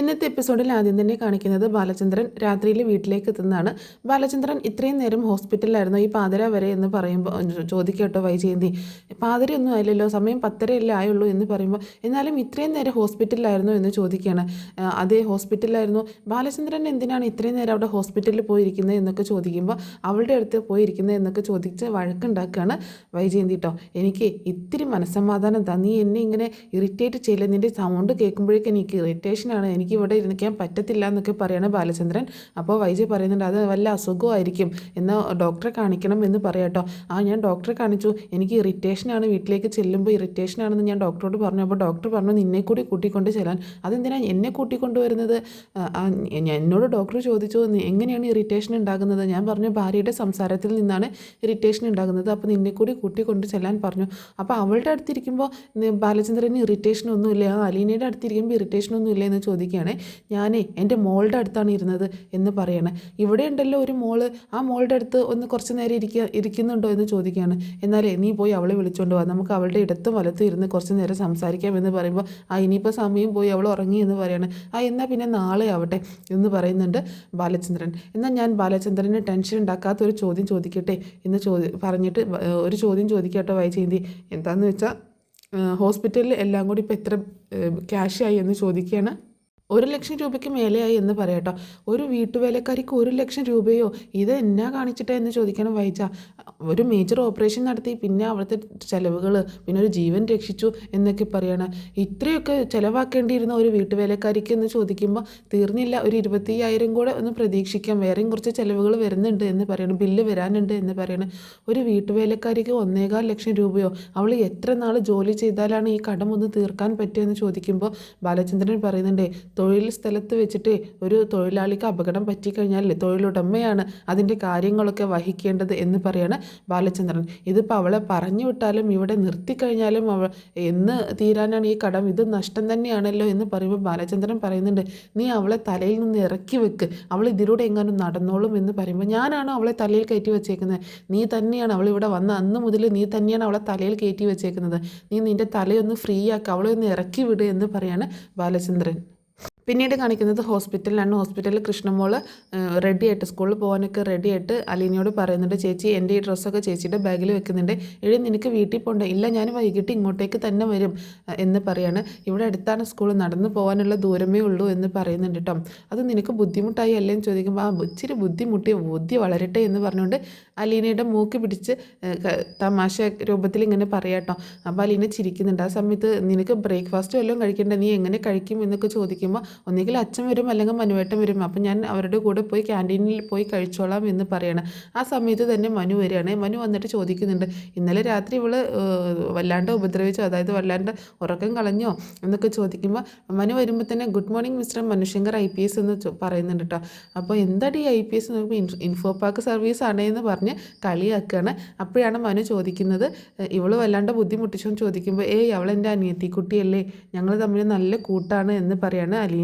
ഇന്നത്തെ എപ്പിസോഡിൽ ആദ്യം തന്നെ കാണിക്കുന്നത് ബാലചന്ദ്രൻ രാത്രിയിൽ വീട്ടിലേക്ക് എത്തുന്നതാണ്. ബാലചന്ദ്രൻ ഇത്രയും നേരം ഹോസ്പിറ്റലിലായിരുന്നു ഈ പാതിര വരെ എന്ന് പറയുമ്പോൾ ചോദിക്കട്ടോ വൈജയന്തി, പാതിരയൊന്നും ആയില്ലല്ലോ, സമയം 10:30 ആയുള്ളൂ എന്ന് പറയുമ്പോൾ എന്നാലും ഇത്രയും നേരം ഹോസ്പിറ്റലിലായിരുന്നു എന്ന് ചോദിക്കുകയാണ്. അതേ ഹോസ്പിറ്റലിലായിരുന്നു. ബാലചന്ദ്രൻ എന്തിനാണ് ഇത്രയും നേരം അവിടെ ഹോസ്പിറ്റലിൽ പോയിരിക്കുന്നത് എന്നൊക്കെ ചോദിക്കുമ്പോൾ അവളുടെ അടുത്ത് പോയിരിക്കുന്നത് എന്നൊക്കെ ചോദിച്ച് വഴക്കുണ്ടാക്കുകയാണ് വൈജയന്തി. കേട്ടോ, എനിക്ക് ഇത്തിരി മനസ്സമാധാനം താ, നീ എന്നെ ഇങ്ങനെ ഇറിറ്റേറ്റ് ചെയ്യില്ല, നിൻ്റെ സൗണ്ട് കേൾക്കുമ്പോഴേക്കും എനിക്ക് ഇറിറ്റേഷനാണ്, എനിക്ക് ഇവിടെ ഇരിക്കാൻ പറ്റത്തില്ല എന്നൊക്കെ പറയാണ് ബാലചന്ദ്രൻ. അപ്പോൾ വൈജയ് പറയുന്നുണ്ട് അത് വല്ല അസുഖമായിരിക്കും, എന്നാൽ ഡോക്ടറെ കാണിക്കണം എന്ന് പറയാട്ടോ. ഞാൻ ഡോക്ടറെ കാണിച്ചു, എനിക്ക് ഇറിറ്റേഷനാണ്, വീട്ടിലേക്ക് ചെല്ലുമ്പോൾ ഇറിറ്റേഷനാണെന്ന് ഞാൻ ഡോക്ടറോട് പറഞ്ഞു. അപ്പോൾ ഡോക്ടർ പറഞ്ഞു നിന്നെ കൂടി കൂട്ടിക്കൊണ്ട് ചെല്ലാൻ. അതെന്തിനാണ് എന്നെ കൂട്ടിക്കൊണ്ടുവരുന്നത്? എന്നോട് ഡോക്ടർ ചോദിച്ചു എങ്ങനെയാണ് ഇറിറ്റേഷൻ ഉണ്ടാകുന്നത്. ഞാൻ പറഞ്ഞു ഭാര്യയുടെ സംസാരത്തിൽ നിന്നാണ് ഇറിറ്റേഷൻ ഉണ്ടാകുന്നത്, അപ്പോൾ നിന്നെ കൂടി കൂട്ടിക്കൊണ്ട് ചെല്ലാൻ പറഞ്ഞു. അപ്പോൾ അവളുടെ അടുത്തിരിക്കുമ്പോൾ ബാലചന്ദ്രന് ഇറിറ്റേഷനൊന്നുമില്ല, അലീനയുടെ അടുത്തിരിക്കുമ്പോൾ ഇറിറ്റേഷനൊന്നുമില്ല എന്ന് ചോദിക്കുകയാണെ. ഞാനേ എൻ്റെ മോളുടെ അടുത്താണ് ഇരുന്നത് എന്ന് പറയണേ. ഇവിടെ ഉണ്ടല്ലോ ഒരു മോള്, ആ മോളുടെ അടുത്ത് ഒന്ന് കുറച്ച് നേരം ഇരിക്കുന്നുണ്ടോ എന്ന് ചോദിക്കുകയാണ്. എന്നാലേ നീ പോയി അവളെ വിളിച്ചുകൊണ്ട് പോകാം, നമുക്ക് അവളുടെ ഇടത്തും വലത്തും ഇരുന്ന് കുറച്ച് നേരം സംസാരിക്കാം എന്ന് പറയുമ്പോൾ ഇനിയിപ്പോൾ സമയം പോയി, അവൾ ഉറങ്ങി എന്ന് പറയാണ്. എന്നാൽ പിന്നെ നാളെ ആവട്ടെ എന്ന് പറയുന്നുണ്ട് ബാലചന്ദ്രൻ. എന്നാൽ ഞാൻ ബാലചന്ദ്രന് ടെൻഷൻ ഉണ്ടാക്കാത്തൊരു ചോദ്യം ചോദിക്കട്ടെ എന്ന് പറഞ്ഞിട്ട് ഒരു ചോദ്യം ചോദിക്കട്ടോ വൈജയന്തി. എന്താണെന്ന് വെച്ചാൽ ഹോസ്പിറ്റലിൽ എല്ലാം കൂടി ഇപ്പോൾ എത്ര ക്യാഷായി എന്ന് ചോദിക്കുകയാണ്. 1,00,000 രൂപയ്ക്ക് മേലെയായി എന്ന് പറയട്ടോ. ഒരു വീട്ടുവേലക്കാരിക്ക് 1,00,000 രൂപയോ, ഇത് എന്നാ കാണിച്ചിട്ടാ എന്ന് ചോദിക്കണം വൈജ. ഒരു മേജർ ഓപ്പറേഷൻ നടത്തി, പിന്നെ അവിടുത്തെ ചിലവുകൾ, പിന്നെ ഒരു ജീവൻ രക്ഷിച്ചു എന്നൊക്കെ പറയണം. ഇത്രയൊക്കെ ചിലവാക്കേണ്ടിയിരുന്ന ഒരു വീട്ടുവേലക്കാരിക്ക് എന്ന് ചോദിക്കുമ്പോൾ തീർന്നില്ല, ഒരു 25,000 കൂടെ ഒന്ന് പ്രതീക്ഷിക്കാം, വേറെയും കുറച്ച് ചിലവുകൾ വരുന്നുണ്ട് എന്ന് പറയണം, ബില്ല് വരാനുണ്ട് എന്ന് പറയണം. ഒരു വീട്ടുവേലക്കാരിക്ക് 1,15,000 രൂപയോ, അവൾ എത്ര നാൾ ജോലി ചെയ്താലാണ് ഈ കടം ഒന്ന് തീർക്കാൻ പറ്റുമെന്ന് ചോദിക്കുമ്പോൾ ബാലചന്ദ്രൻ പറയുന്നുണ്ട് തൊഴിൽ സ്ഥലത്ത് വെച്ചിട്ട് ഒരു തൊഴിലാളിക്ക് അപകടം പറ്റിക്കഴിഞ്ഞാൽ തൊഴിലുടമയാണ് അതിൻ്റെ കാര്യങ്ങളൊക്കെ വഹിക്കേണ്ടത് എന്ന് പറയാണ് ബാലചന്ദ്രൻ. ഇതിപ്പോൾ അവളെ പറഞ്ഞു വിട്ടാലും ഇവിടെ നിർത്തിക്കഴിഞ്ഞാലും എന്ന് തീരാനാണ് ഈ കടം, ഇത് നഷ്ടം തന്നെയാണല്ലോ എന്ന് പറയുമ്പോൾ ബാലചന്ദ്രൻ പറയുന്നുണ്ട് നീ അവളെ തലയിൽ നിന്ന് ഇറക്കി വെക്ക്, അവൾ ഇതിലൂടെ എങ്ങാനും നടന്നോളും എന്ന് പറയുമ്പോൾ ഞാനാണോ അവളെ തലയിൽ കയറ്റി വെച്ചേക്കുന്നത്? നീ തന്നെയാണ്, അവൾ ഇവിടെ വന്ന അന്ന് മുതൽ നീ തന്നെയാണ് അവളെ തലയിൽ കയറ്റി വെച്ചേക്കുന്നത്, നീ നിൻ്റെ തലയൊന്ന് ഫ്രീ ആക്കുക, അവളെ ഒന്ന് ഇറക്കി വിട് എന്ന് പറയാണ് ബാലചന്ദ്രൻ. പിന്നീട് കാണിക്കുന്നത് ഹോസ്പിറ്റലിലാണ്. ഹോസ്പിറ്റലിൽ കൃഷ്ണമോൾ റെഡിയായിട്ട് സ്കൂളിൽ പോകാനൊക്കെ റെഡിയായിട്ട് അലീനയോട് പറയുന്നുണ്ട് ചേച്ചി എൻ്റെ ഈ ഡ്രസ്സൊക്കെ ചേച്ചിയുടെ ബാഗിൽ വെക്കുന്നുണ്ട്, നിനക്ക് വീട്ടിൽ പോകണ്ട. ഇല്ല ഞാൻ വൈകിട്ട് ഇങ്ങോട്ടേക്ക് തന്നെ വരും എന്ന് പറയാണ്. ഇവിടെ അടുത്താണ് സ്കൂൾ, നടന്നു പോകാനുള്ള ദൂരമേ ഉള്ളൂ എന്ന് പറയുന്നുണ്ട് കേട്ടോ. അത് നിനക്ക് ബുദ്ധിമുട്ടായി അല്ലേ എന്ന് ചോദിക്കുമ്പോൾ ഇച്ചിരി ബുദ്ധി വളരട്ടെ എന്ന് പറഞ്ഞുകൊണ്ട് അലീനയുടെ മൂക്ക് പിടിച്ച് തമാശ രൂപത്തിൽ ഇങ്ങനെ പറയാട്ടോ. അപ്പോൾ അലീന ചിരിക്കുന്നുണ്ട്. ആ സമയത്ത് നിനക്ക് ബ്രേക്ക്ഫാസ്റ്റ് വല്ലതും കഴിക്കേണ്ട, നീ എങ്ങനെ കഴിക്കും എന്നൊക്കെ ചോദിക്കുമ്പോൾ ഒന്നുകിൽ അച്ഛൻ വരും അല്ലെങ്കിൽ മനുവേട്ടൻ വരും, അപ്പം ഞാൻ അവരുടെ കൂടെ പോയി ക്യാൻറ്റീനിൽ പോയി കഴിച്ചോളാം എന്ന് പറയണം. ആ സമയത്ത് തന്നെ മനു വരികയാണ്. മനു വന്നിട്ട് ചോദിക്കുന്നുണ്ട് ഇന്നലെ രാത്രി ഇവള് വല്ലാണ്ട് ഉപദ്രവിച്ചോ, അതായത് വല്ലാണ്ട് ഉറക്കം കളഞ്ഞോ എന്നൊക്കെ ചോദിക്കുമ്പോൾ മനു വരുമ്പോൾ തന്നെ good morning mister Manushankar IPS എന്ന് പറയുന്നുണ്ട് കേട്ടോ. അപ്പോൾ എന്താണ് ഈ IPS എന്ന് നോക്കുമ്പോൾ ഇൻഫോ പാർക്ക് സർവീസ് ആണ് എന്ന് പറഞ്ഞ് കളിയാക്കുകയാണ്. അപ്പോഴാണ് മനു ചോദിക്കുന്നത് ഇവള് വല്ലാണ്ട് ബുദ്ധിമുട്ടിച്ചോ എന്ന് ചോദിക്കുമ്പോൾ അവളെൻ്റെ അനിയത്തി കുട്ടിയല്ലേ, ഞങ്ങൾ തമ്മിൽ നല്ല കൂട്ടാണ് എന്ന് പറയാണ് അലീന.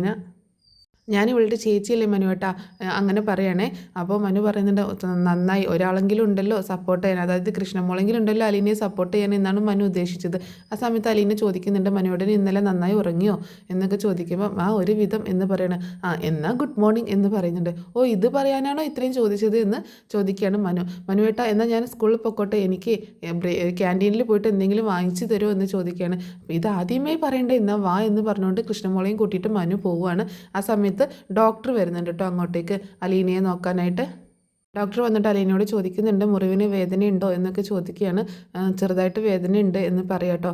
ഞാൻ ഇവളുടെ ചേച്ചിയല്ലേ മനുവേട്ടാ അങ്ങനെ പറയണേ. അപ്പോൾ മനു പറയുന്നുണ്ട് നന്നായി, ഒരാളെങ്കിലും ഉണ്ടല്ലോ സപ്പോർട്ട് ചെയ്യാൻ, അതായത് കൃഷ്ണമോളെങ്കിലും ഉണ്ടല്ലോ അലീനയെ സപ്പോർട്ട് ചെയ്യാൻ എന്നാണ് മനു ഉദ്ദേശിച്ചത്. ആ സമയത്ത് അലീന ചോദിക്കുന്നുണ്ട് മനുവേട്ടന് ഇന്നലെ നന്നായി ഉറങ്ങിയോ എന്നൊക്കെ ചോദിക്കുമ്പോൾ ഒരു വിധം എന്ന് പറയണേ. എന്നാൽ ഗുഡ് മോർണിംഗ് എന്ന് പറയുന്നുണ്ട്. ഇത് പറയാനാണോ ഇത്രയും ചോദിച്ചത് എന്ന് ചോദിക്കുകയാണ് മനുവേട്ട എന്നാൽ ഞാൻ സ്കൂളിൽ പൊക്കോട്ടെ, എനിക്ക് ക്യാൻറ്റീനിൽ പോയിട്ട് എന്തെങ്കിലും വാങ്ങിച്ചു തരുമോ എന്ന് ചോദിക്കുകയാണ്. ഇത് ആദ്യമേ പറയണ്ടേ, എന്നാൽ വാ എന്ന് പറഞ്ഞുകൊണ്ട് കൃഷ്ണമോളെയും കൂട്ടിയിട്ട് മനു പോവുകയാണ്. ആ സമയത്ത് ഡോക്ടർ വരുന്നുണ്ട് കേട്ടോ അങ്ങോട്ടേക്ക് അലീനയെ നോക്കാനായിട്ട്. ഡോക്ടർ വന്നിട്ട് അലീനയോട് ചോദിക്കുന്നുണ്ട് മുറിവിന് വേദനയുണ്ടോ എന്നൊക്കെ ചോദിക്കുകയാണ്. ചെറുതായിട്ട് വേദനയുണ്ട് എന്ന് പറയാട്ടോ.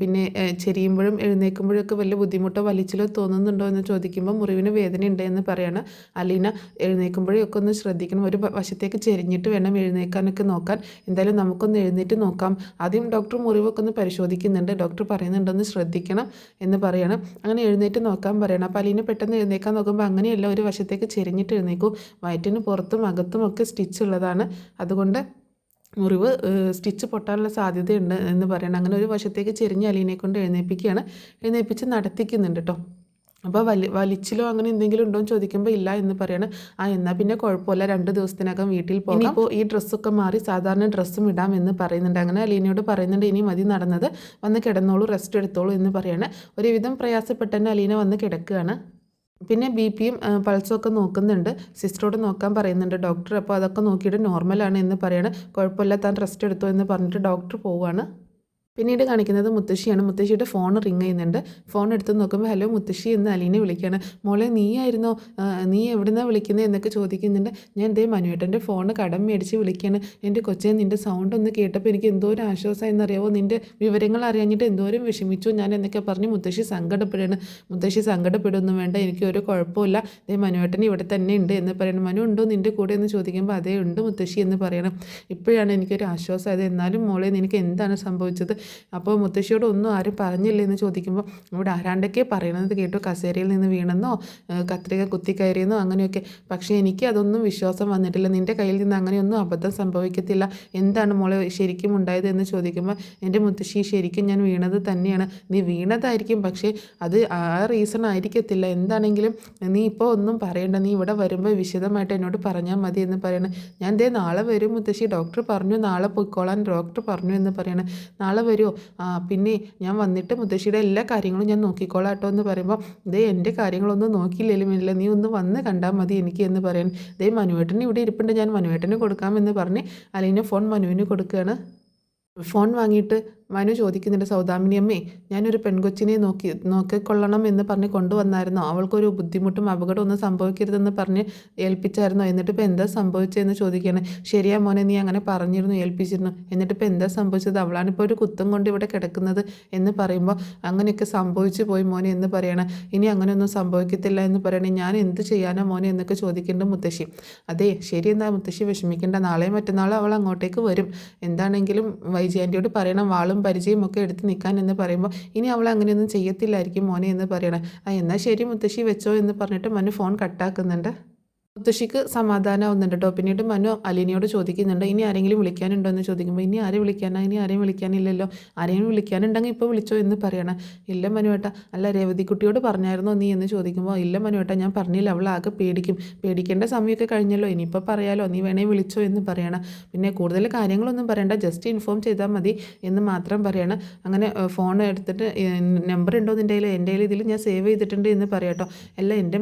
പിന്നെ ചെരിയുമ്പോഴും എഴുന്നേൽക്കുമ്പോഴൊക്കെ വലിയ ബുദ്ധിമുട്ടോ വലിച്ചിലോ തോന്നുന്നുണ്ടോ എന്ന് ചോദിക്കുമ്പോൾ മുറിവിന് വേദനയുണ്ട് എന്ന് പറയാണ് അലീന. എഴുന്നേൽക്കുമ്പോഴൊക്കെ ഒന്ന് ശ്രദ്ധിക്കണം, ഒരു വശത്തേക്ക് ചെരിഞ്ഞിട്ട് വേണം എഴുന്നേൽക്കാനൊക്കെ നോക്കാൻ. എന്തായാലും നമുക്കൊന്ന് എഴുന്നേറ്റ് നോക്കാം. ആദ്യം ഡോക്ടർ മുറിവൊക്കെ ഒന്ന് പരിശോധിക്കുന്നുണ്ട്. ഡോക്ടർ പറയുന്നുണ്ടൊന്ന് ശ്രദ്ധിക്കണം എന്ന് പറയണം. അങ്ങനെ എഴുന്നേറ്റ് നോക്കാൻ പറയണം. അപ്പോൾ അലീന പെട്ടെന്ന് എഴുന്നേൽക്കാൻ നോക്കുമ്പോൾ അങ്ങനെയല്ല, ഒരു വശത്തേക്ക് ചെരിഞ്ഞിട്ട് എഴുന്നേക്കും. വയറ്റിന് പുറത്തും അകത്തും ഒക്കെ സ്റ്റിച്ച് ഉള്ളതാണ്, അതുകൊണ്ട് മുറിവ് സ്റ്റിച്ച് പൊട്ടാനുള്ള സാധ്യതയുണ്ട് എന്ന് പറയണം. അങ്ങനെ ഒരു വശത്തേക്ക് ചെരിഞ്ഞ് അലീനെ കൊണ്ട് എഴുന്നേൽപ്പിച്ച് നടത്തിക്കുന്നുണ്ട് കേട്ടോ. അപ്പോൾ വലിച്ചിലോ അങ്ങനെ എന്തെങ്കിലും ഉണ്ടോ എന്ന് ചോദിക്കുമ്പോൾ ഇല്ല എന്ന് പറയണം. എന്നാൽ പിന്നെ കുഴപ്പമില്ല, 2 ദിവസത്തിനകം വീട്ടിൽ പോകാം, ഇപ്പോൾ ഈ ഡ്രസ്സൊക്കെ മാറി സാധാരണ ഡ്രസ്സും ഇടാം എന്ന് പറയുന്നുണ്ട്. അങ്ങനെ അലീനയോട് പറയുന്നുണ്ട് ഇനി മതി നടന്നത്, വന്ന് കിടന്നോളൂ, റെസ്റ്റ് എടുത്തോളൂ എന്ന് പറയണം. ഒരുവിധം പ്രയാസപ്പെട്ട് തന്നെ അലീന വന്ന് കിടക്കുകയാണ്. പിന്നെ ബി പിയും പൾസും ഒക്കെ നോക്കുന്നുണ്ട്. സിസ്റ്ററോട് നോക്കാൻ പറയുന്നുണ്ട് ഡോക്ടർ. അപ്പോൾ അതൊക്കെ നോക്കിയിട്ട് നോർമലാണ് എന്ന് പറയാണ്. കുഴപ്പമില്ല, താൻ റെസ്റ്റ് എടുത്തോ എന്ന് പറഞ്ഞിട്ട് ഡോക്ടർ പോവുകയാണ്. പിന്നീട് കാണിക്കുന്നത് മുത്തശ്ശിയാണ്. മുത്തശ്ശിയുടെ ഫോൺ റിങ് ചെയ്യുന്നുണ്ട്. ഫോൺ എടുത്ത് നോക്കുമ്പോൾ ഹലോ മുത്തശ്ശി എന്ന് അലീനെ വിളിക്കുകയാണ്. മോളെ നീയായിരുന്നോ, നീ എവിടുന്നാണ് വിളിക്കുന്നത് എന്നൊക്കെ ചോദിക്കുന്നുണ്ട്. ഞാൻ ദേ മനുവേട്ടൻ്റെ ഫോൺ കടം മേടിച്ച് വിളിക്കുകയാണ്. എൻ്റെ കൊച്ചേ, നിൻ്റെ സൗണ്ട് ഒന്ന് കേട്ടപ്പോൾ എനിക്ക് എന്തോ ഒരു ആശ്വാസമായെന്നറിയാമോ, നിൻ്റെ വിവരങ്ങൾ അറിയാഞ്ഞിട്ട് എന്തോരം വിഷമിച്ചു ഞാൻ എന്നൊക്കെ പറഞ്ഞ് മുത്തശ്ശി സങ്കടപ്പെടുകയാണ്. മുത്തശ്ശി സങ്കടപ്പെടുകയൊന്നും വേണ്ട, എനിക്ക് ഒരു കുഴപ്പമില്ല, ദേ മനുവേട്ടൻ ഇവിടെ തന്നെ ഉണ്ട് എന്ന് പറയണം. മനു ഉണ്ടോ നിൻ്റെ കൂടെ എന്ന് ചോദിക്കുമ്പോൾ അതേ ഉണ്ട് മുത്തശ്ശി എന്ന് പറയണം. ഇപ്പോഴാണ് എനിക്കൊരു ആശ്വാസമായത്. എന്നാലും മോളെ നിനക്ക് എന്താണ് സംഭവിച്ചത്? അപ്പോൾ മുത്തശ്ശിയോട് ഒന്നും ആരും പറഞ്ഞില്ലേ എന്ന് ചോദിക്കുമ്പോൾ ഇവിടെ ആരാണ്ടൊക്കെ പറയണത് കേട്ടു, കസേരയിൽ നിന്ന് വീണെന്നോ കത്രിക കുത്തിക്കയറിയെന്നോ അങ്ങനെയൊക്കെ. പക്ഷേ എനിക്ക് അതൊന്നും വിശ്വാസം വന്നിട്ടില്ല. നിൻ്റെ കയ്യിൽ നിന്ന് അങ്ങനെയൊന്നും അബദ്ധം സംഭവിക്കത്തില്ല. എന്താണ് മോളെ ശരിക്കും ഉണ്ടായത് എന്ന് ചോദിക്കുമ്പോൾ എൻ്റെ മുത്തശ്ശി ശരിക്കും ഞാൻ വീണത് തന്നെയാണ്. നീ വീണതായിരിക്കും, പക്ഷേ അത് ആ റീസൺ ആയിരിക്കത്തില്ല. എന്താണെങ്കിലും നീ ഇപ്പോൾ ഒന്നും പറയണ്ട, നീ ഇവിടെ വരുമ്പോൾ വിശദമായിട്ട് എന്നോട് പറഞ്ഞാൽ മതി എന്ന് പറയണം. ഞാൻ ദേ നാളെ വരും മുത്തശ്ശി, ഡോക്ടർ പറഞ്ഞു നാളെ പൊയ്ക്കോളാൻ ഡോക്ടർ പറഞ്ഞു എന്ന് പറയണം. നാളെ വരുമോ? പിന്നെ ഞാൻ വന്നിട്ട് മുത്തശ്ശിയുടെ എല്ലാ കാര്യങ്ങളും ഞാൻ നോക്കിക്കോളാം കേട്ടോ എന്ന് പറയുമ്പോൾ ദേ എൻ്റെ കാര്യങ്ങളൊന്നും നോക്കിയില്ലെങ്കിലും ഇല്ല, നീ ഒന്ന് വന്ന് കണ്ടാൽ മതി എനിക്ക് എന്ന് പറയാൻ. ദേ മനുവേട്ടന് ഇവിടെ ഇരിപ്പുണ്ട്, ഞാൻ മനുവേട്ടന് കൊടുക്കാമെന്ന് പറഞ്ഞ് അലീന ഫോൺ മനുവിന് കൊടുക്കുകയാണ്. ഫോൺ വാങ്ങിയിട്ട് മനു ചോദിക്കുന്നുണ്ട്, സൗദാമിനി അമ്മേ, ഞാനൊരു പെൺകൊച്ചിനെ നോക്കിക്കൊള്ളണം എന്ന് പറഞ്ഞ് കൊണ്ടുവന്നായിരുന്നോ? അവൾക്കൊരു ബുദ്ധിമുട്ടും അപകടമൊന്നും സംഭവിക്കരുതെന്ന് പറഞ്ഞ് ഏൽപ്പിച്ചായിരുന്നോ? എന്നിട്ടിപ്പോൾ എന്താ സംഭവിച്ചതെന്ന് ചോദിക്കുകയാണ്. ശരിയാ മോനെ, നീ അങ്ങനെ പറഞ്ഞിരുന്നു, ഏൽപ്പിച്ചിരുന്നു, എന്നിട്ടിപ്പോൾ എന്താ സംഭവിച്ചത്? അവളാണിപ്പോൾ ഒരു കുത്തും കൊണ്ട് ഇവിടെ കിടക്കുന്നത് എന്ന് പറയുമ്പോൾ അങ്ങനെയൊക്കെ സംഭവിച്ചു പോയി മോനെ എന്ന് പറയണം. ഇനി അങ്ങനെയൊന്നും സംഭവിക്കത്തില്ല എന്ന് പറയണേ. ഞാൻ എന്ത് ചെയ്യാനോ മോനെ എന്നൊക്കെ ചോദിക്കേണ്ട മുത്തശ്ശി. അതെ ശരി, എന്താ മുത്തശ്ശി വിഷമിക്കേണ്ട, നാളെ മറ്റന്നാൾ അവൾ അങ്ങോട്ടേക്ക് വരും. എന്താണെങ്കിലും വൈജി ആൻറ്റിയോട് പറയണം വാളും പരിചയം ഒക്കെ എടുത്ത് നിൽക്കാൻ എന്ന് പറയുമ്പോൾ ഇനി അവൾ അങ്ങനെയൊന്നും ചെയ്യത്തില്ലായിരിക്കും മോനെ എന്ന് പറയണം. എന്നാൽ ശരി മുത്തശ്ശി വെച്ചോ എന്ന് പറഞ്ഞിട്ട് മനു ഫോൺ കട്ടാക്കുന്നുണ്ട്. മുത്തശ്ശിക്ക് സമാധാനമാവുന്നുണ്ട് കേട്ടോ. പിന്നീട് മനു അലീനയോട് ചോദിക്കുന്നുണ്ട് ഇനി ആരെങ്കിലും വിളിക്കാനുണ്ടോ എന്ന് ചോദിക്കുമ്പോൾ ഇനി ആരെ വിളിക്കാനാ, ഇനി ആരെയും വിളിക്കാനില്ലല്ലോ, ആരെങ്കിലും വിളിക്കാനുണ്ടെങ്കിൽ ഇപ്പോൾ വിളിച്ചോ എന്ന് പറയണം. ഇല്ല മനുവേട്ട, അല്ല രേവതിക്കുട്ടിയോട് പറഞ്ഞായിരുന്നോ നീ എന്ന് ചോദിക്കുമ്പോൾ ഇല്ല മനുവേട്ട, ഞാൻ പറഞ്ഞില്ല, അവൾ ആകെ പേടിക്കും, പേടിക്കേണ്ട സമയമൊക്കെ കഴിഞ്ഞല്ലോ, ഇനിയിപ്പോൾ പറയാലോ, നീ വേണേ വിളിച്ചോ എന്ന് പറയണം. പിന്നെ കൂടുതൽ കാര്യങ്ങളൊന്നും പറയണ്ട, ജസ്റ്റ് ഇൻഫോം ചെയ്താൽ മതി എന്ന് മാത്രം പറയണം. അങ്ങനെ ഫോൺ എടുത്തിട്ട് നമ്പർ ഉണ്ടോ നിൻ്റെ കയ്യിൽ? എൻ്റെ കയ്യിൽ ഇതിൽ ഞാൻ സേവ് ചെയ്തിട്ടുണ്ട് എന്ന് പറയാട്ടോ. അല്ല എൻ്റെ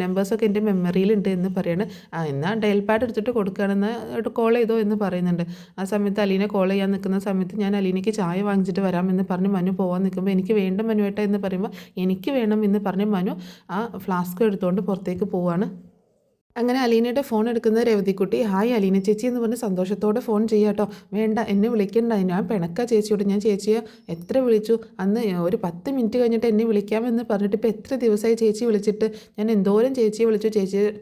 നമ്പേഴ്സൊക്കെ എൻ്റെ മെമ്മറിയിലുണ്ട് എന്ന് പറയാണ്. എന്നാൽ ഡയൽ പാഡ് എടുത്തിട്ട് കൊടുക്കുകയാണെന്ന് കോൾ ചെയ്തോ എന്ന് പറയുന്നുണ്ട്. ആ സമയത്ത് അലീന കോൾ ചെയ്യാൻ നിൽക്കുന്ന സമയത്ത് ഞാൻ അലീനയ്ക്ക് ചായ വാങ്ങിച്ചിട്ട് വരാമെന്ന് പറഞ്ഞ് മനു പോകാൻ നിൽക്കുമ്പോൾ എനിക്ക് വേണ്ട മനുവേട്ട എന്ന് പറയുമ്പോൾ എനിക്ക് വേണം എന്ന് പറഞ്ഞ് മനു ആ ഫ്ലാസ്ക് എടുത്തുകൊണ്ട് പുറത്തേക്ക് പോവുകയാണ്. അങ്ങനെ അലീനയുടെ ഫോൺ എടുക്കുന്ന രവതിക്കുട്ടി ഹായ് അലീന ചേച്ചി എന്ന് പറഞ്ഞ് സന്തോഷത്തോടെ ഫോൺ ചെയ്യാം കേട്ടോ. വേണ്ട എന്നെ വിളിക്കണ്ട, ഞാൻ പിണക്ക ചേച്ചിയോട്, ഞാൻ ചേച്ചിയെ എത്ര വിളിച്ചു, അന്ന് ഒരു 10 മിനിറ്റ് കഴിഞ്ഞിട്ട് എന്നെ വിളിക്കാമെന്ന് പറഞ്ഞിട്ട് ഇപ്പോൾ എത്ര ദിവസമായി ചേച്ചി വിളിച്ചിട്ട്, ഞാൻ എന്തോരം ചേച്ചിയെ വിളിച്ചു,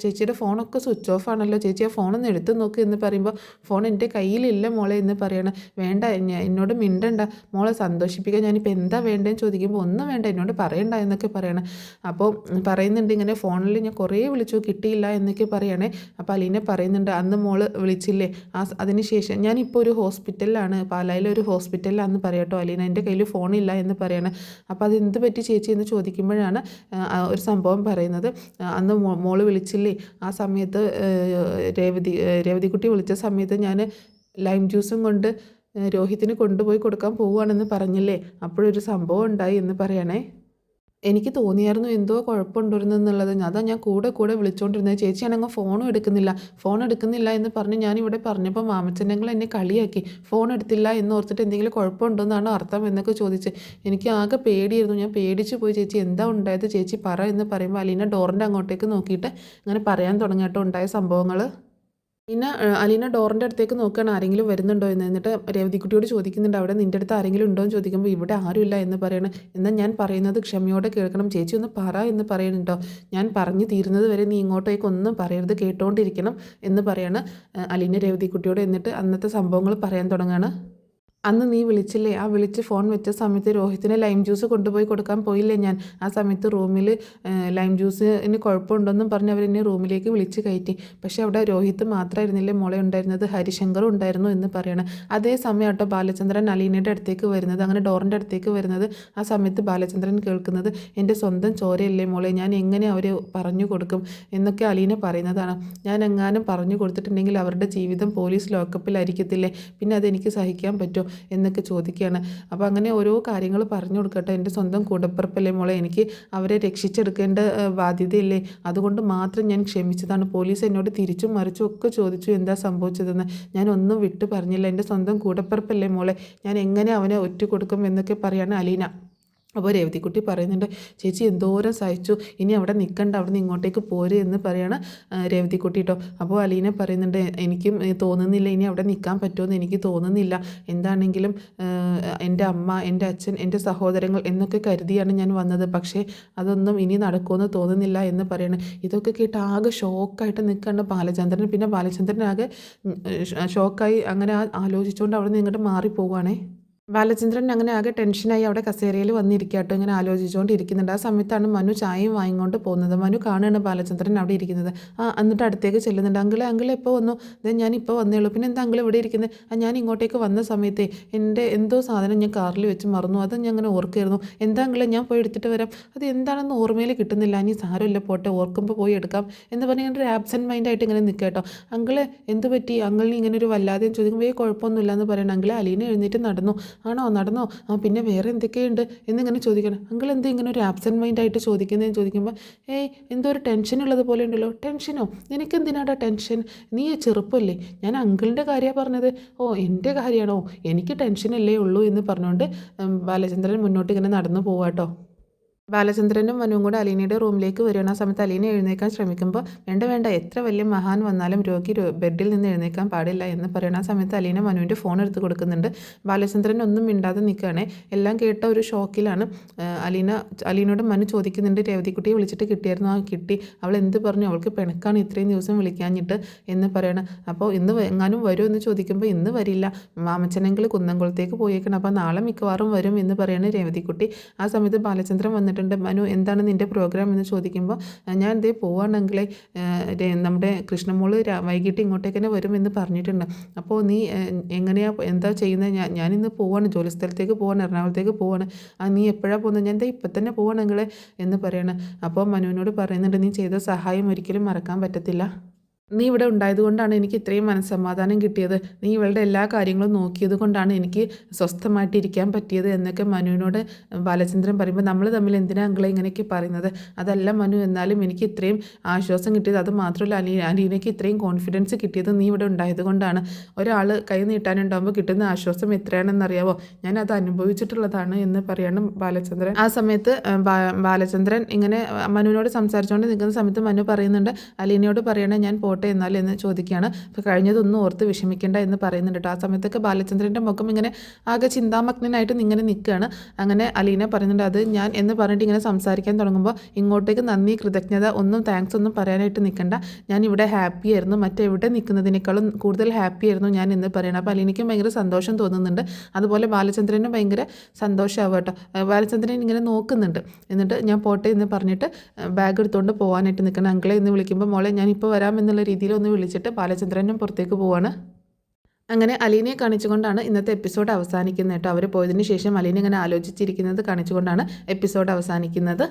ചേച്ചിയുടെ ഫോണൊക്കെ സ്വിച്ച് ഓഫ് ആണല്ലോ, ചേച്ചി ആ ഫോണൊന്ന് എടുത്ത് നോക്ക് എന്ന് പറയുമ്പോൾ ഫോൺ എൻ്റെ കയ്യിലില്ല മോളെ എന്ന് പറയണം. വേണ്ട എന്നോട് മിണ്ടണ്ട മോളെ സന്തോഷിപ്പിക്കാൻ, ഞാനിപ്പോൾ എന്താ വേണ്ടതെന്ന് ചോദിക്കുമ്പോൾ ഒന്നും വേണ്ട എന്നോട് പറയണ്ട എന്നൊക്കെ പറയണം. അപ്പോൾ പറയുന്നുണ്ട് ഇങ്ങനെ ഫോണിൽ ഞാൻ കുറേ വിളിച്ചു കിട്ടിയില്ല എന്നൊക്കെ പറയണേ. അപ്പോൾ അലീന പറയുന്നുണ്ട് അന്ന് മോള് വിളിച്ചില്ലേ, അതിനുശേഷം ഞാനിപ്പോൾ ഒരു ഹോസ്പിറ്റലിലാണ്, പാലായിലെ ഒരു ഹോസ്പിറ്റലിലാണെന്ന് പറയട്ടോ അലീന, എൻ്റെ കയ്യിൽ ഫോണില്ല എന്ന് പറയണേ. അപ്പോൾ അത് എന്ത് പറ്റി ചേച്ചി എന്ന് ചോദിക്കുമ്പോഴാണ് ഒരു സംഭവം പറയുന്നത്. അന്ന് മോള് വിളിച്ചില്ലേ, ആ സമയത്ത് രേവതിക്കുട്ടി വിളിച്ച സമയത്ത് ഞാൻ ലൈം ജ്യൂസും കൊണ്ട് രോഹിത്തിന് കൊണ്ടുപോയി കൊടുക്കാൻ പോവുകയാണെന്ന് പറഞ്ഞില്ലേ, അപ്പോഴൊരു സംഭവം ഉണ്ടായി എന്ന് പറയണേ. എനിക്ക് തോന്നിയായിരുന്നു എന്തോ കുഴപ്പമുണ്ടായിരുന്നെന്നുള്ളത്, അതാ ഞാൻ കൂടെ വിളിച്ചുകൊണ്ടിരുന്നത്. ചേച്ചിയാണെങ്കിൽ ഫോൺ എടുക്കുന്നില്ല എന്ന് പറഞ്ഞ് ഞാനിവിടെ പറഞ്ഞപ്പോൾ മാമച്ചനങ്ങൾ എന്നെ കളിയാക്കി, ഫോൺ എടുത്തില്ല എന്ന് ഓർത്തിട്ട് എന്തെങ്കിലും കുഴപ്പമുണ്ടോ എന്നാണ് അർത്ഥം എന്നൊക്കെ ചോദിച്ച്. എനിക്ക് ആകെ പേടിയായിരുന്നു, ഞാൻ പേടിച്ചു പോയി. ചേച്ചി എന്താ ഉണ്ടായത് ചേച്ചി പറ എന്ന് പറയുമ്പോൾ അലീന ഡോറിൻ്റെ അങ്ങോട്ടേക്ക് നോക്കിയിട്ട് അങ്ങനെ പറയാൻ തുടങ്ങിയിട്ട് ഉണ്ടായ സംഭവങ്ങൾ. പിന്നെ അലീന ഡോറിൻ്റെ അടുത്തേക്ക് നോക്കുകയാണ് ആരെങ്കിലും വരുന്നുണ്ടോ എന്ന്. എന്നിട്ട് രേവതിക്കുട്ടിയോട് ചോദിക്കുന്നുണ്ട് അവിടെ നിൻ്റെ അടുത്ത് ആരെങ്കിലും ഉണ്ടോ എന്ന് ചോദിക്കുമ്പോൾ ഇവിടെ ആരുമില്ല എന്ന് പറയണം. എന്നാൽ ഞാൻ പറയുന്നത് ക്ഷമയോടെ കേൾക്കണം, ചേച്ചി ഒന്ന് പറ എന്ന് പറയുന്നുണ്ടോ, ഞാൻ പറഞ്ഞു തീരുന്നത് വരെ നീ ഇങ്ങോട്ടേക്ക് ഒന്നും പറയരുത്, കേട്ടോണ്ടിരിക്കണം എന്ന് പറയാണ് അലീന രേവതിക്കുട്ടിയോട്. എന്നിട്ട് അന്നത്തെ സംഭവങ്ങൾ പറയാൻ തുടങ്ങുകയാണ്. അന്ന് നീ വിളിച്ചില്ലേ, ആ വിളിച്ച് ഫോൺ വെച്ച സമയത്ത് രോഹിത്തിന് ലൈം ജ്യൂസ് കൊണ്ടുപോയി കൊടുക്കാൻ പോയില്ലേ ഞാൻ. ആ സമയത്ത് റൂമിൽ ലൈം ജ്യൂസിന് കുഴപ്പമുണ്ടെന്നും പറഞ്ഞ് അവരെന്നെ റൂമിലേക്ക് വിളിച്ച് കയറ്റി. പക്ഷേ അവിടെ രോഹിത്ത് മാത്രമായിരുന്നില്ലേ മോളെ ഉണ്ടായിരുന്നത്, ഹരിശങ്കറും ഉണ്ടായിരുന്നു എന്ന് പറയണം. അതേ സമയം കേട്ടോ ബാലചന്ദ്രൻ അലീനയുടെ അടുത്തേക്ക് വരുന്നത്, അങ്ങനെ ഡോറിൻ്റെ അടുത്തേക്ക് വരുന്നത്. ആ സമയത്ത് ബാലചന്ദ്രൻ കേൾക്കുന്നത് എൻ്റെ സ്വന്തം ചോരയല്ലേ മോളെ, ഞാൻ എങ്ങനെ അവർ പറഞ്ഞു കൊടുക്കും എന്നൊക്കെ അലീന പറയുന്നതാണ്. ഞാൻ എങ്ങാനും പറഞ്ഞു കൊടുത്തിട്ടുണ്ടെങ്കിൽ അവരുടെ ജീവിതം പോലീസ് ലോക്കപ്പിലായിരിക്കത്തില്ലേ, പിന്നെ അതെനിക്ക് സഹിക്കാൻ പറ്റുമോ, എന്നൊക്കെ ചോദിക്കുകയാണ്. അപ്പോൾ അങ്ങനെ ഓരോ കാര്യങ്ങൾ പറഞ്ഞു കൊടുക്കട്ടെ, എൻ്റെ സ്വന്തം കൂടപ്പിറപ്പല്ലേ മോളെ, എനിക്ക് അവരെ രക്ഷിച്ചെടുക്കേണ്ട ബാധ്യതയില്ലേ, അതുകൊണ്ട് മാത്രം ഞാൻ ക്ഷമിച്ചതാണ്. പോലീസ് എന്നോട് തിരിച്ചും മറിച്ചും ഒക്കെ ചോദിച്ചു എന്താ സംഭവിച്ചതെന്ന്, ഞാൻ ഒന്നും വിട്ടു പറഞ്ഞില്ല. എൻ്റെ സ്വന്തം കൂടപ്പിറപ്പല്ലേ മോളെ, ഞാൻ എങ്ങനെ അവനെ ഒറ്റ കൊടുക്കും എന്നൊക്കെ പറയാണ് അലീന. അപ്പോൾ രേവതിക്കുട്ടി പറയുന്നുണ്ട്, ചേച്ചി എന്തോരം സഹിച്ചു, ഇനി അവിടെ നിൽക്കണ്ട, അവിടെ നിന്ന് ഇങ്ങോട്ടേക്ക് പോര് എന്ന് പറയാണ് രേവതിക്കുട്ടി കേട്ടോ. അപ്പോൾ അലീന പറയുന്നുണ്ട്, എനിക്കും തോന്നുന്നില്ല ഇനി അവിടെ നിൽക്കാൻ പറ്റുമെന്ന് എനിക്ക് തോന്നുന്നില്ല. എന്താണെങ്കിലും എൻ്റെ അമ്മ, എൻ്റെ അച്ഛൻ, എൻ്റെ സഹോദരങ്ങൾ എന്നൊക്കെ കരുതിയാണ് ഞാൻ വന്നത്. പക്ഷേ അതൊന്നും ഇനി നടക്കുമെന്ന് തോന്നുന്നില്ല എന്ന് പറയണം. ഇതൊക്കെ കേട്ട് ആകെ ഷോക്കായിട്ട് നിൽക്കുകയാണ് ബാലചന്ദ്രൻ. പിന്നെ ബാലചന്ദ്രൻ ആകെ ഷോക്കായി അങ്ങനെ ആലോചിച്ചുകൊണ്ട് അവിടെ നിന്ന് ഇങ്ങോട്ട് മാറിപ്പോവുകയാണേ. ബാലചന്ദ്രൻ അങ്ങനെ ആകെ ടെൻഷനായി അവിടെ കസേരയിൽ വന്നിരിക്കാട്ടോ, ഇങ്ങനെ ആലോചിച്ചുകൊണ്ടിരിക്കുന്നുണ്ട്. ആ സമയത്താണ് മനു ചായയും വാങ്ങിക്കൊണ്ട് പോകുന്നത്. മനു കാണുകയാണ് ബാലചന്ദ്രൻ അവിടെ ഇരിക്കുന്നത്. എന്നിട്ട് അടുത്തേക്ക് ചെല്ലുന്നുണ്ട്. അങ്കിളെ എപ്പോൾ വന്നു? ഞാൻ ഇപ്പോൾ വന്നേ ഉള്ളൂ. പിന്നെ എന്താ അങ്കിൾ ഇവിടെ ഇരിക്കുന്നത്? ഞാൻ ഇങ്ങോട്ടേക്ക് വന്ന സമയത്തെ എൻ്റെ എന്തോ സാധനം ഞാൻ കാറിൽ വെച്ച് മറന്നു, അത് ഞാൻ അങ്ങനെ ഓർക്കായിരുന്നു. എന്താ അങ്കിളെ, ഞാൻ പോയി എടുത്തിട്ട് വരാം. അത് എന്താണെന്ന് ഓർമ്മയിൽ കിട്ടുന്നില്ല. ഇനി സാരമില്ല, പോട്ടെ, ഓർക്കുമ്പോൾ പോയി എടുക്കാം എന്ന് പറഞ്ഞ് ഒരു ആബ്സെൻറ്റ് മൈൻഡായിട്ട് ഇങ്ങനെ നിൽക്കുക കേട്ടോ. അങ്കിളെ എന്ത് പറ്റി? അങ്കിളിന് ഇങ്ങനെ ഒരു വല്ലാതെയും ചോദിക്കുമ്പോൾ കുഴപ്പമൊന്നുമില്ല എന്ന് പറയണം. അങ്കിളെ അലീന എഴുന്നേറ്റ് നടന്നു. ആണോ, നടന്നോ? പിന്നെ വേറെ എന്തൊക്കെയുണ്ട് എന്നിങ്ങനെ ചോദിക്കണം. അങ്കിൾ എന്താ ഇങ്ങനെ ഒരു ആബ്സെൻറ്റ് മൈൻഡായിട്ട് ചോദിക്കുന്നതെന്ന് ചോദിക്കുമ്പോൾ, എന്തോ ഒരു ടെൻഷൻ ഉള്ളത് പോലെ ഉണ്ടല്ലോ. ടെൻഷനോ? നിനക്കെന്തിനാടാ ടെൻഷൻ? നീ ചെറുപ്പമല്ലേ, ഞാൻ അങ്കിളിൻ്റെ കാര്യമാണ് പറഞ്ഞത്. എൻ്റെ കാര്യമാണോ? എനിക്ക് ടെൻഷനല്ലേ ഉള്ളൂ എന്ന് പറഞ്ഞുകൊണ്ട് ബാലചന്ദ്രൻ മുന്നോട്ട് ഇങ്ങനെ നടന്നു പോവാട്ടോ. ബാലചന്ദ്രനും മനുവും കൂടെ അലീനയുടെ റൂമിലേക്ക് വരികയാണ്. ആ സമയത്ത് അലീന എഴുന്നേക്കാൻ ശ്രമിക്കുമ്പോൾ വേണ്ട, എത്ര വലിയ മഹാൻ വന്നാലും രോഗി ബെഡിൽ നിന്ന് എഴുന്നേക്കാൻ പാടില്ല എന്ന് പറയുന്ന ആ സമയത്ത് അലീന മനുവിൻ്റെ ഫോൺ എടുത്ത് കൊടുക്കുന്നുണ്ട്. ബാലചന്ദ്രൻ ഒന്നും മിണ്ടാതെ നിൽക്കുകയാണ്. എല്ലാം കേട്ട ഒരു ഷോക്കിലാണ്. അലീനയോട് മനു ചോദിക്കുന്നുണ്ട്, രേവതിക്കുട്ടിയെ വിളിച്ചിട്ട് കിട്ടിയായിരുന്നു? കിട്ടി. അവൾ എന്ത് പറഞ്ഞു? അവൾക്ക് പിണക്കാണ് ഇത്രയും ദിവസം വിളിക്കാഞ്ഞിട്ട് എന്ന് പറയണം. അപ്പോൾ ഇന്ന് എങ്ങാനും വരും എന്ന് ചോദിക്കുമ്പോൾ ഇന്ന് വരില്ല, മാമച്ചനെങ്കിൽ കുന്നംകുളത്തേക്ക് പോയേക്കണം, അപ്പോൾ നാളെ മിക്കവാറും വരും എന്ന് പറയുന്നത് രേവതിക്കുട്ടി. ആ സമയത്ത് ബാലചന്ദ്രൻ വന്നിട്ട്, മനു എന്താണ് നിൻ്റെ പ്രോഗ്രാം എന്ന് ചോദിക്കുമ്പോൾ, ഞാൻ ഇതേ പോവാണെങ്കിലേ നമ്മുടെ കൃഷ്ണമോള് വൈകിട്ട് ഇങ്ങോട്ടേക്ക് തന്നെ വരുമെന്ന് പറഞ്ഞിട്ടുണ്ട്. അപ്പോൾ നീ എന്താ ചെയ്യുന്നത്? ഞാനിന്ന് പോവാണ്, ജോലിസ്ഥലത്തേക്ക് പോവാണ്, എറണാകുളത്തേക്ക് പോവാണ്. നീ എപ്പോഴാണ് പോകുന്നത്? ഞാൻ എന്താ ഇപ്പം തന്നെ പോവാണെങ്കിലേ എന്ന് പറയണം. അപ്പോൾ മനുവിനോട് പറയുന്നുണ്ട്, നീ ചെയ്ത സഹായം ഒരിക്കലും മറക്കാൻ പറ്റത്തില്ല. നീ ഇവിടെ ഉണ്ടായതുകൊണ്ടാണ് എനിക്ക് ഇത്രയും മനസ്സമാധാനം കിട്ടിയത്. നീ ഇവളുടെ എല്ലാ കാര്യങ്ങളും നോക്കിയത് കൊണ്ടാണ് എനിക്ക് സ്വസ്ഥമായിട്ട് ഇരിക്കാൻ പറ്റിയത് എന്നൊക്കെ മനുവിനോട് ബാലചന്ദ്രൻ പറയുമ്പോൾ, നമ്മൾ തമ്മിൽ എന്തിനാ അങ്കിളെ ഇങ്ങനെയൊക്കെ പറയുന്നത്? അതല്ല മനു, എന്നാലും എനിക്ക് ഇത്രയും ആശ്വാസം കിട്ടിയത്, അത് മാത്രമല്ല അലീനയ്ക്ക് ഇത്രയും കോൺഫിഡൻസ് കിട്ടിയത് നീ ഇവിടെ ഉണ്ടായത് കൊണ്ടാണ്. ഒരാൾ കൈ നീട്ടാനുണ്ടാകുമ്പോൾ കിട്ടുന്ന ആശ്വാസം എത്രയാണെന്നറിയാവോ? ഞാൻ അത് അനുഭവിച്ചിട്ടുള്ളതാണ് എന്ന് പറയണം ബാലചന്ദ്രൻ. ആ സമയത്ത് ബാലചന്ദ്രൻ ഇങ്ങനെ മനുവിനോട് സംസാരിച്ചുകൊണ്ട് നിൽക്കുന്ന സമയത്ത് മനു പറയുന്നുണ്ട്, അലീനയോട് പറയണേ ഞാൻ എന്നാൽ എന്ന് ചോദിക്കുകയാണ്. അപ്പോൾ കഴിഞ്ഞതൊന്നും ഓർത്ത് വിഷമിക്കേണ്ട എന്ന് പറയുന്നുണ്ട് കേട്ടോ. ആ സമയത്തൊക്കെ ബാലചന്ദ്രൻ്റെ മുഖം ഇങ്ങനെ ആകെ ചിന്താമഗ്നനായിട്ട് ഇങ്ങനെ നിൽക്കുകയാണ്. അങ്ങനെ അലീന പറയുന്നുണ്ട്, അത് ഞാൻ എന്ന് പറഞ്ഞിട്ട് ഇങ്ങനെ സംസാരിക്കാൻ തുടങ്ങുമ്പോൾ ഇങ്ങോട്ടേക്ക് നന്ദി, കൃതജ്ഞത, ഒന്നും താങ്ക്സ് ഒന്നും പറയാനായിട്ട് നിൽക്കണ്ട, ഞാൻ ഇവിടെ ഹാപ്പി ആയിരുന്നു, മറ്റെവിടെ നിൽക്കുന്നതിനേക്കാളും കൂടുതൽ ഹാപ്പി ആയിരുന്നു ഞാൻ എന്ന് പറയണം. അപ്പോൾ അലീനയ്ക്കും ഭയങ്കര സന്തോഷം തോന്നുന്നുണ്ട്. അതുപോലെ ബാലചന്ദ്രനും ഭയങ്കര സന്തോഷമാവും കേട്ടോ. ബാലചന്ദ്രൻ ഇങ്ങനെ നോക്കുന്നുണ്ട്. എന്നിട്ട് ഞാൻ പോട്ടെ എന്ന് പറഞ്ഞിട്ട് ബാഗ് എടുത്തുകൊണ്ട് പോകാനായിട്ട് നിൽക്കണം. അങ്കിളെ എന്ന് വിളിക്കുമ്പോൾ, മോളെ ഞാൻ ഇപ്പോൾ വരാമെന്നുള്ള രീതിയിലൊന്ന് വിളിച്ചിട്ട് ബാലചന്ദ്രനും പുറത്തേക്ക് പോവാണ്. അങ്ങനെ അലീനയെ കാണിച്ചുകൊണ്ടാണ് ഇന്നത്തെ എപ്പിസോഡ് അവസാനിക്കുന്നത് കേട്ടോ. അവർ പോയതിന് ശേഷം അലീന ഇങ്ങനെ ആലോചിച്ചിരിക്കുന്നത് കാണിച്ചുകൊണ്ടാണ് എപ്പിസോഡ് അവസാനിക്കുന്നത്.